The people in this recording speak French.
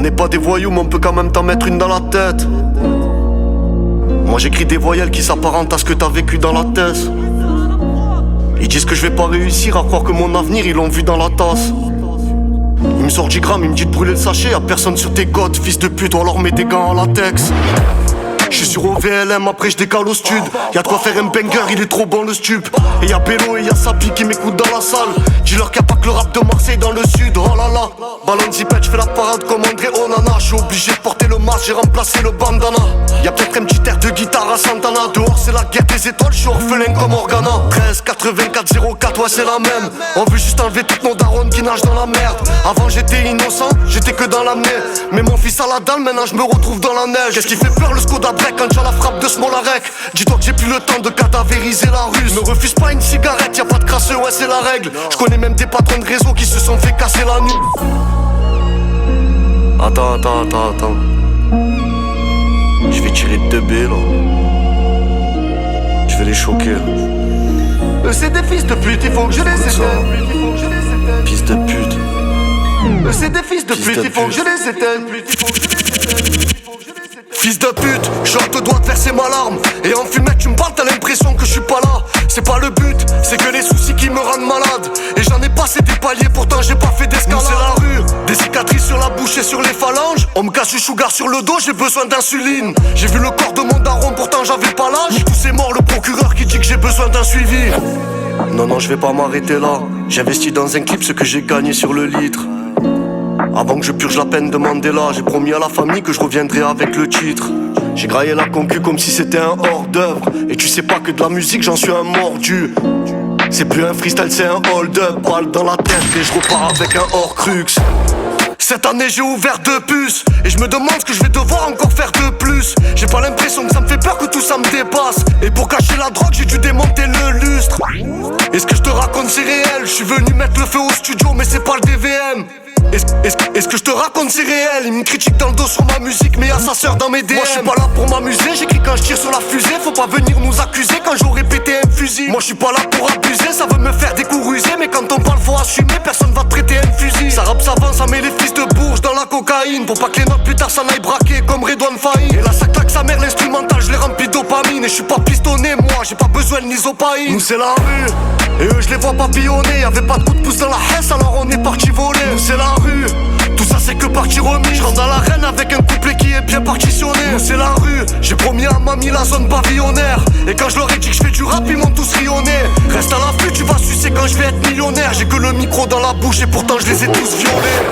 n'est pas des voyous mais on peut quand même t'en mettre une dans la tête. Moi j'écris des voyelles qui s'apparentent à ce que t'as vécu dans la thèse. Ils disent que je vais pas réussir, à croire que mon avenir ils l'ont vu dans la tasse. Il me sort 10 grammes, il me dit de brûler le sachet. Y'a personne sur tes côtes, fils de pute, ou alors mets des gants en latex. J'suis sur OVLM, après j'décale au stud. Y'a de quoi faire un banger, il est trop bon le stup. Et y'a Bello et y'a Sapi qui m'écoutent dans la salle. Dis-leur qu'il y a pas que le rap de Marseille dans le sud, oh là là. Ballon zipette, j'fais la parade comme André Onana. J'suis obligé de porter le masque, j'ai remplacé le bandana. Y'a peut-être un petit air de guitare à Santana. Dehors c'est la guerre des étoiles, j'suis orphelin comme Organa. 13, 84, 04, ouais c'est la même. On veut juste enlever toutes nos darons qui nagent dans la merde. Avant j'étais innocent, j'étais que dans l'amener. Mais mon fils à la dalle, maintenant j'me retrouve dans la neige. Qu'est-ce qui fait peur le Skoda Break quand j'ai la frappe de Smolarek? Dis-toi que j'ai plus le temps de cadavériser la rue. Ne refuse pas une cigarette, y'a pas de crasseux, ouais c'est la règle. J'connais même des patrons de réseau qui se sont fait casser la nuque. Attends. Je vais tirer 2 B là. Je vais les choquer. C'est des fils de pute, il faut que je les éteigne. Fils de pute. C'est des fils de pute, il faut que je les éteigne. Fils de pute, je te dois de verser ma larme. Et en fumette tu me parles, t'as l'impression que je suis pas là. C'est pas le but, c'est que les soucis qui me rendent malade. Et j'en ai passé des paliers, pourtant j'ai pas fait d'escalade. C'est la rue, des cicatrices sur la bouche et sur les phalanges. On me casse du sugar sur le dos, j'ai besoin d'insuline. J'ai vu le corps de mon daron, pourtant j'avais pas l'âge. Tous c'est mort, le procureur qui dit que j'ai besoin d'un suivi. Non, je vais pas m'arrêter là. J'investis dans un clip ce que j'ai gagné sur le litre. Avant que je purge la peine de Mandela, j'ai promis à la famille que je reviendrai avec le titre. J'ai graillé la concu comme si c'était un hors-d'œuvre. Et tu sais pas que de la musique j'en suis un mordu. C'est plus un freestyle, c'est un hold-up. Balle dans la tête et je repars avec un hors-crux. Cette année j'ai ouvert 2 puces. Et je me demande ce que je vais devoir encore faire de plus. J'ai pas l'impression que ça me fait peur, que tout ça me dépasse. Et pour cacher la drogue j'ai dû démonter le lustre. Et ce que je te raconte c'est réel. Je suis venu mettre le feu au studio mais c'est pas le DVM. Est-ce que je te raconte c'est réel? Il me critique dans le dos sur ma musique mais y'a sa sœur dans mes DM. Moi je suis pas là pour m'amuser, j'écris quand je tire sur la fusée. Faut pas venir nous accuser quand j'aurais pété un fusil. Moi je suis pas là pour abuser, ça veut me faire des coups rusés. Mais quand on parle faut assumer, personne va te traiter un fusil. Ça rappe, ça avance, ça met les fils de bourge dans la cocaïne. Pour pas que les notes plus tard s'en aille braquer comme Redouane Faïd. Et là ça claque sa mère l'instrumental, je l'ai rempli de dopamine. Et je suis pas pistonné, moi j'ai pas besoin de l'isopaïne. Nous c'est la rue, et eux je les vois papillonner. Y'avait pas de coup de pouce dans la hesse alors on est parti voler. Nous c'est la rue, tout ça c'est que partie remise. Je rentre dans l'arène avec un couplet qui est bien partitionné. Nous c'est la rue, j'ai promis à mamie la zone pavillonnaire. Et quand je leur ai dit que je fais du rap ils m'ont tous rionné. Reste à l'affût, tu vas sucer quand je vais être millionnaire. J'ai que le micro dans la bouche et pourtant je les ai tous violés.